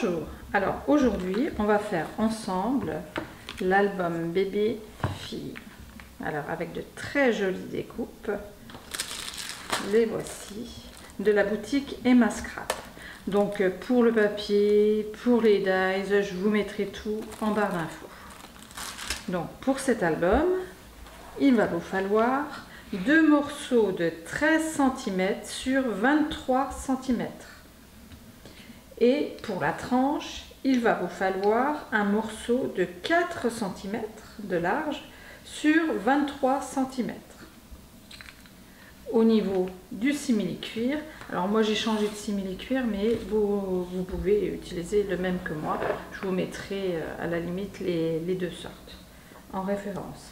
Bonjour, alors aujourd'hui on va faire ensemble l'album bébé fille. Alors avec de très jolies découpes, les voici, de la boutique Emma Scrap. Donc pour le papier, pour les dies, je vous mettrai tout en barre d'infos. Donc pour cet album, il va vous falloir 2 morceaux de 13 cm sur 23 cm. Et pour la tranche, il va vous falloir un morceau de 4 cm de large sur 23 cm. Au niveau du simili-cuir, alors moi j'ai changé de simili-cuir, mais vous pouvez utiliser le même que moi. Je vous mettrai à la limite les deux sortes en référence.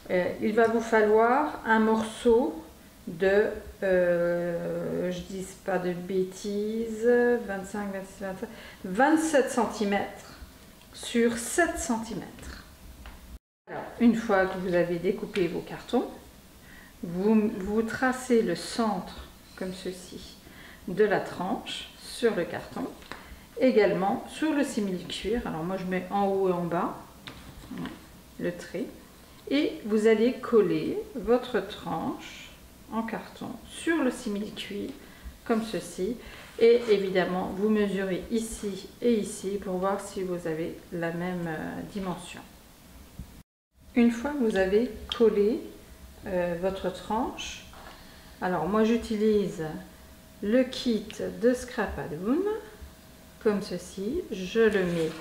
Il va vous falloir un morceau de, je dis pas de bêtises, 25, 26, 27 cm sur 7 cm. Alors, une fois que vous avez découpé vos cartons, vous tracez le centre comme ceci de la tranche sur le carton, également sur le simili-cuir. Alors moi je mets en haut et en bas le trait, et vous allez coller votre tranche en carton sur le simili-cuir comme ceci, et évidemment vous mesurez ici et ici pour voir si vous avez la même dimension. Une fois que vous avez collé votre tranche, alors moi j'utilise le kit de Scrapadoon comme ceci, je le mets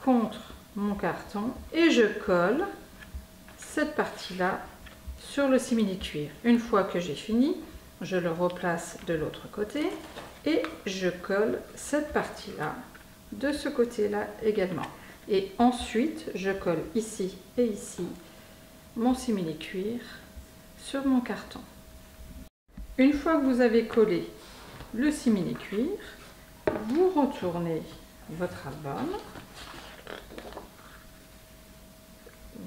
contre mon carton et je colle cette partie là sur le simili-cuir. Une fois que j'ai fini, je le replace de l'autre côté et je colle cette partie là de ce côté là également, et ensuite je colle ici et ici mon simili-cuir sur mon carton. Une fois que vous avez collé le simili-cuir, vous retournez votre album,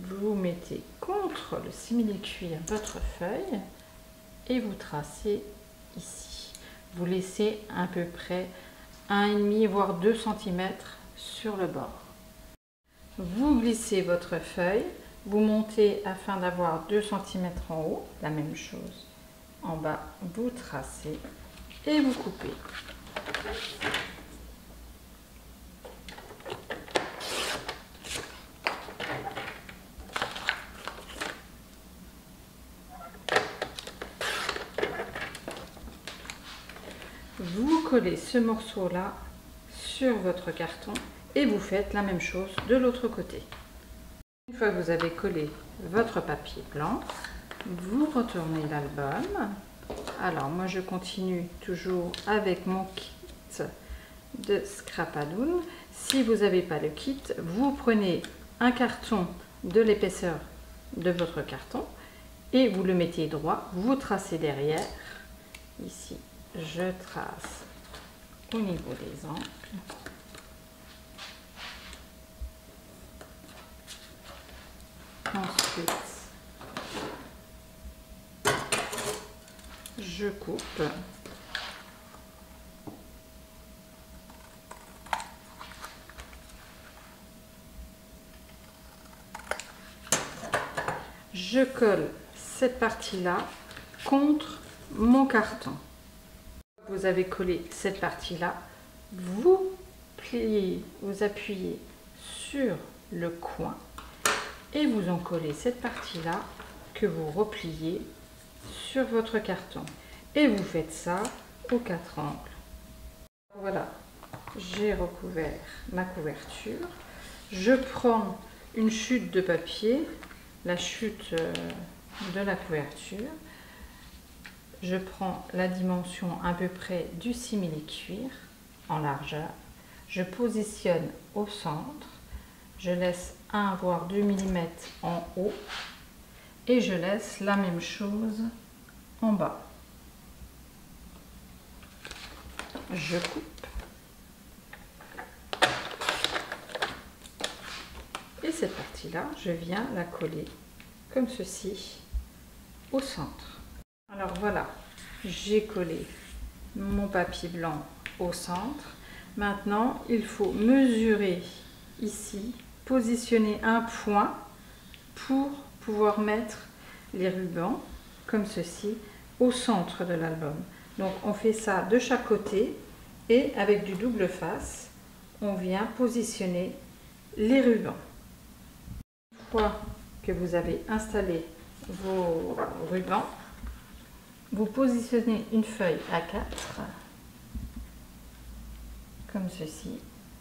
vous mettez contre le simili-cuir votre feuille et vous tracez ici. Vous laissez à peu près 1,5 voire 2 cm sur le bord. Vous glissez votre feuille, vous montez afin d'avoir 2 cm en haut, la même chose en bas, vous tracez et vous coupez. Vous collez ce morceau là sur votre carton et vous faites la même chose de l'autre côté. Une fois que vous avez collé votre papier blanc, vous retournez l'album. Alors moi je continue toujours avec mon kit de Scrapadoon. Si vous n'avez pas le kit, vous prenez un carton de l'épaisseur de votre carton et vous le mettez droit, vous tracez derrière. Ici je trace au niveau des angles. Ensuite, je coupe. Je colle cette partie-là contre mon carton. Vous avez collé cette partie-là, vous pliez, vous appuyez sur le coin et vous en collez cette partie-là que vous repliez sur votre carton. Et vous faites ça aux 4 angles. Voilà, j'ai recouvert ma couverture. Je prends une chute de papier, la chute de la couverture. Je prends la dimension à peu près du simili-cuir en largeur. Je positionne au centre. Je laisse 1 voire 2 mm en haut et je laisse la même chose en bas. Je coupe et cette partie là je viens la coller comme ceci au centre. Alors voilà, j'ai collé mon papier blanc au centre. Maintenant, il faut mesurer ici, positionner un point pour pouvoir mettre les rubans comme ceci au centre de l'album. Donc on fait ça de chaque côté et avec du double face, on vient positionner les rubans. Une fois que vous avez installé vos rubans, vous positionnez une feuille A4 comme ceci.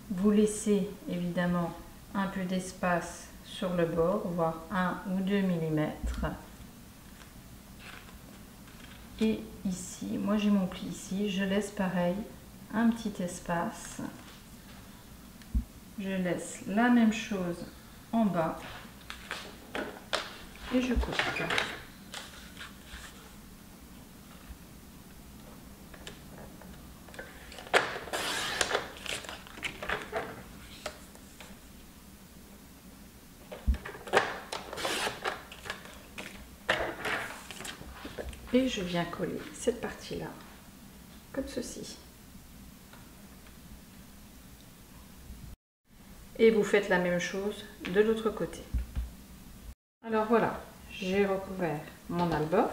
Vous laissez évidemment un peu d'espace sur le bord, voire 1 ou 2 mm. Et ici, moi j'ai mon pli ici, je laisse pareil un petit espace. Je laisse la même chose en bas et je coupe. Et je viens coller cette partie-là, comme ceci. Et vous faites la même chose de l'autre côté. Alors voilà, j'ai recouvert mon album.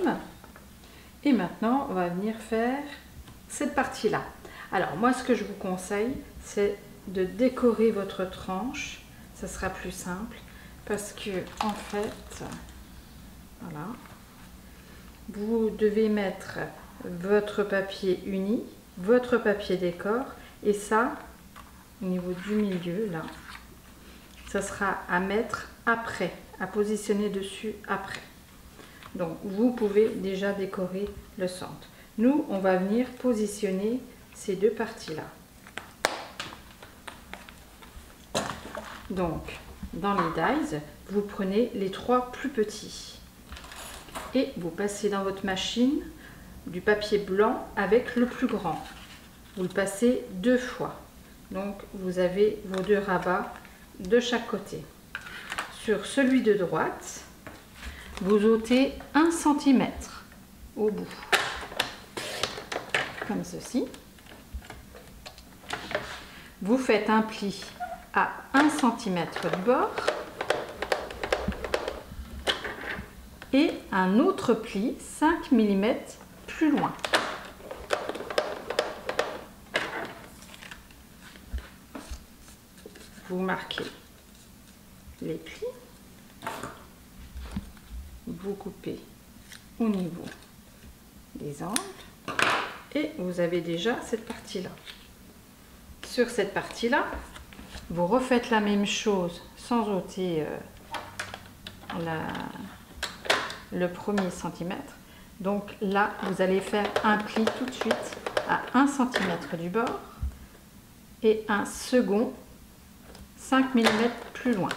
Et maintenant, on va venir faire cette partie-là. Alors moi, ce que je vous conseille, c'est de décorer votre tranche. Ça sera plus simple parce que, en fait, voilà. Vous devez mettre votre papier uni, votre papier décor, et ça, au niveau du milieu, là, ça sera à mettre après, à positionner dessus après. Donc, vous pouvez déjà décorer le centre. Nous, on va venir positionner ces deux parties-là. Donc, dans les dies, vous prenez les 3 plus petits. Et vous passez dans votre machine du papier blanc avec le plus grand. Vous le passez 2 fois. Donc vous avez vos 2 rabats de chaque côté. Sur celui de droite, vous ôtez 1 cm au bout. Comme ceci. Vous faites un pli à 1 cm du bord. Et un autre pli 5 mm plus loin. Vous marquez les plis, vous coupez au niveau des angles et vous avez déjà cette partie-là. Sur cette partie-là, vous refaites la même chose sans ôter le premier centimètre. Donc là, vous allez faire un pli tout de suite à 1 cm du bord et un second 5 mm plus loin.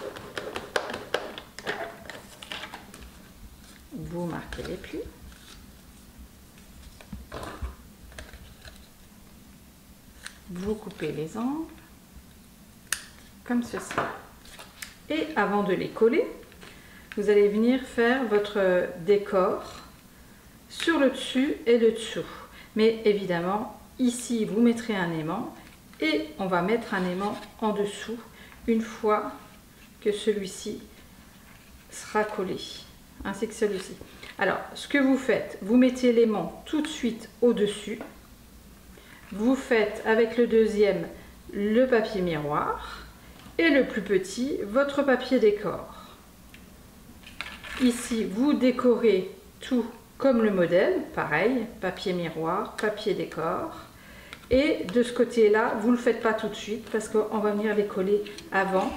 Vous marquez les plis. Vous coupez les angles comme ceci. Et avant de les coller, vous allez venir faire votre décor sur le dessus et le dessous. Mais évidemment, ici, vous mettrez un aimant et on va mettre un aimant en dessous une fois que celui-ci sera collé, ainsi que celui-ci. Alors, ce que vous faites, vous mettez l'aimant tout de suite au-dessus. Vous faites avec le deuxième le papier miroir et le plus petit, votre papier décor. Ici, vous décorez tout comme le modèle, pareil, papier miroir, papier décor. Et de ce côté-là, vous ne le faites pas tout de suite parce qu'on va venir les coller avant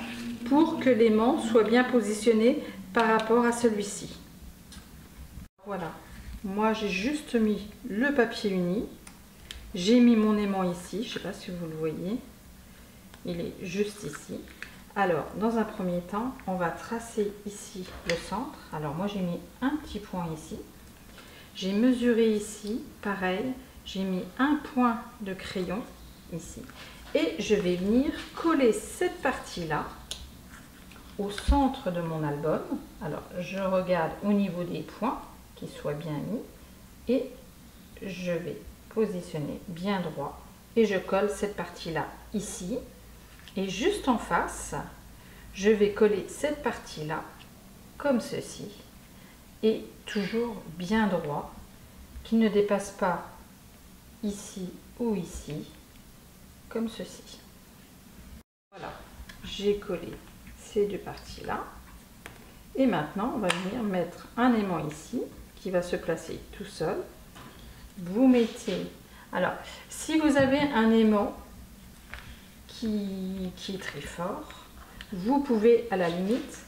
pour que l'aimant soit bien positionné par rapport à celui-ci. Voilà, moi j'ai juste mis le papier uni, j'ai mis mon aimant ici, je ne sais pas si vous le voyez, il est juste ici. Alors, dans un premier temps, on va tracer ici le centre. Alors, moi, j'ai mis un petit point ici. J'ai mesuré ici, pareil, j'ai mis un point de crayon ici. Et je vais venir coller cette partie-là au centre de mon album. Alors, je regarde au niveau des points, qu'ils soient bien mis. Et je vais positionner bien droit et je colle cette partie-là ici. Et juste en face, je vais coller cette partie-là comme ceci. Et toujours bien droit, qui ne dépasse pas ici ou ici, comme ceci. Voilà, j'ai collé ces deux parties-là. Et maintenant, on va venir mettre un aimant ici, qui va se placer tout seul. Vous mettez... Alors, si vous avez un aimant qui est très fort, vous pouvez à la limite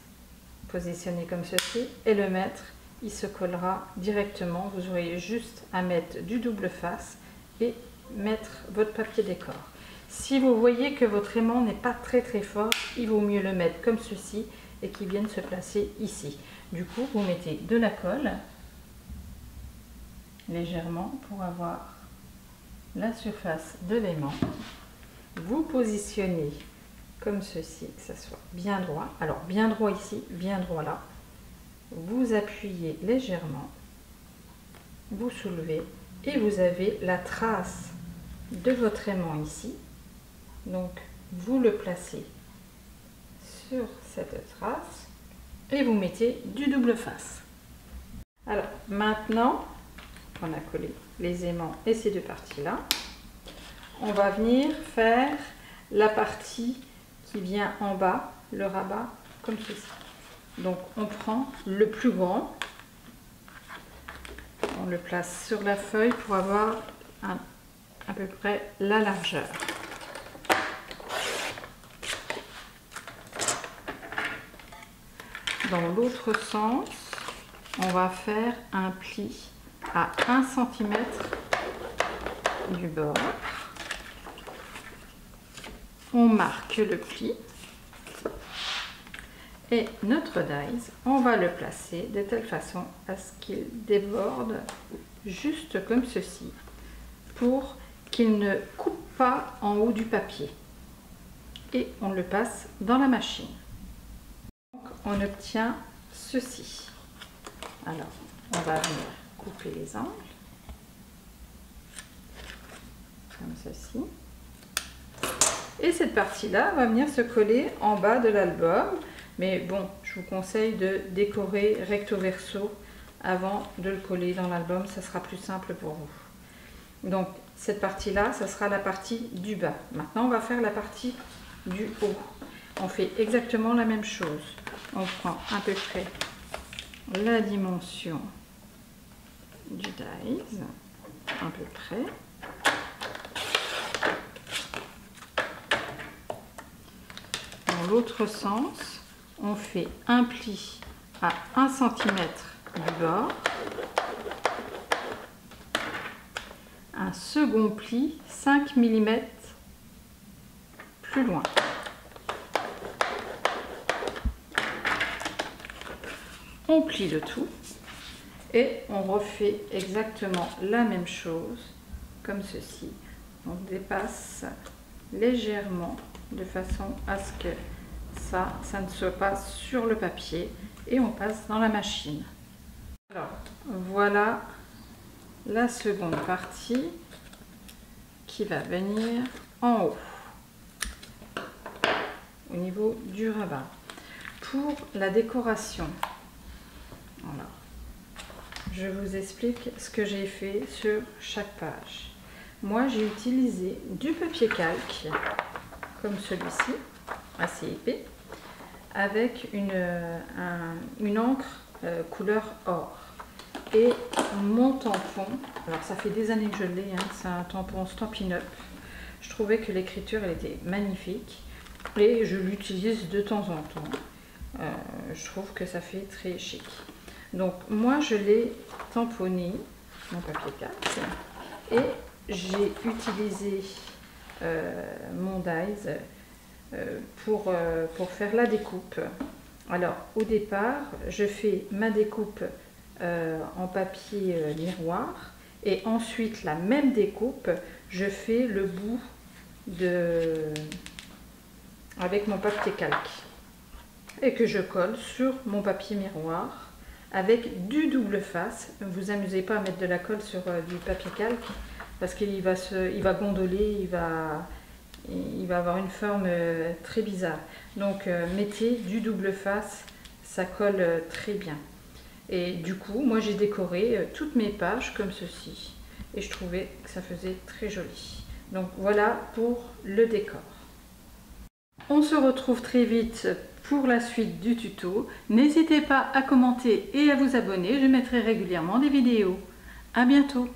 positionner comme ceci et le mettre. Il se collera directement. Vous aurez juste à mettre du double face et mettre votre papier décor. Si vous voyez que votre aimant n'est pas très fort, il vaut mieux le mettre comme ceci et qu'il vienne se placer ici. Du coup, vous mettez de la colle légèrement pour avoir la surface de l'aimant. Vous positionnez comme ceci, que ça soit bien droit. Alors, bien droit ici, bien droit là. Vous appuyez légèrement, vous soulevez et vous avez la trace de votre aimant ici. Donc, vous le placez sur cette trace et vous mettez du double face. Alors, maintenant qu'on a collé les aimants et ces deux parties-là, on va venir faire la partie qui vient en bas, le rabat, comme ceci. Donc on prend le plus grand, on le place sur la feuille pour avoir à peu près la largeur. Dans l'autre sens, on va faire un pli à 1 cm du bord. On marque le pli. Et notre dies, on va le placer de telle façon à ce qu'il déborde juste comme ceci, pour qu'il ne coupe pas en haut du papier. Et on le passe dans la machine. Donc, on obtient ceci. Alors, on va venir couper les angles, comme ceci. Et cette partie-là va venir se coller en bas de l'album. Mais bon, je vous conseille de décorer recto verso avant de le coller dans l'album, ça sera plus simple pour vous. Donc cette partie-là, ça sera la partie du bas. Maintenant, on va faire la partie du haut. On fait exactement la même chose. On prend à peu près la dimension du dies, à peu près. Dans l'autre sens, on fait un pli à 1 cm du bord, un second pli 5 mm plus loin. On plie le tout et on refait exactement la même chose comme ceci. On dépasse légèrement de façon à ce que ça ne soit pas sur le papier et on passe dans la machine. Alors voilà la seconde partie qui va venir en haut au niveau du rabat. Pour la décoration, voilà, je vous explique ce que j'ai fait sur chaque page. Moi j'ai utilisé du papier calque comme celui-ci, assez épais, avec une encre couleur or. Et mon tampon, alors ça fait des années que je l'ai, hein, c'est un tampon Stampin' Up. Je trouvais que l'écriture elle était magnifique et je l'utilise de temps en temps. Je trouve que ça fait très chic. Donc moi je l'ai tamponné, mon papier calque, et j'ai utilisé mon dies pour faire la découpe. Alors au départ je fais ma découpe en papier miroir et ensuite la même découpe je fais le bout avec mon papier calque et que je colle sur mon papier miroir avec du double face. Ne vous amusez pas à mettre de la colle sur du papier calque, parce qu'il va, il va gondoler, il va avoir une forme très bizarre. Donc mettez du double face, ça colle très bien. Et du coup, moi j'ai décoré toutes mes pages comme ceci. Et je trouvais que ça faisait très joli. Donc voilà pour le décor. On se retrouve très vite pour la suite du tuto. N'hésitez pas à commenter et à vous abonner, je mettrai régulièrement des vidéos. À bientôt!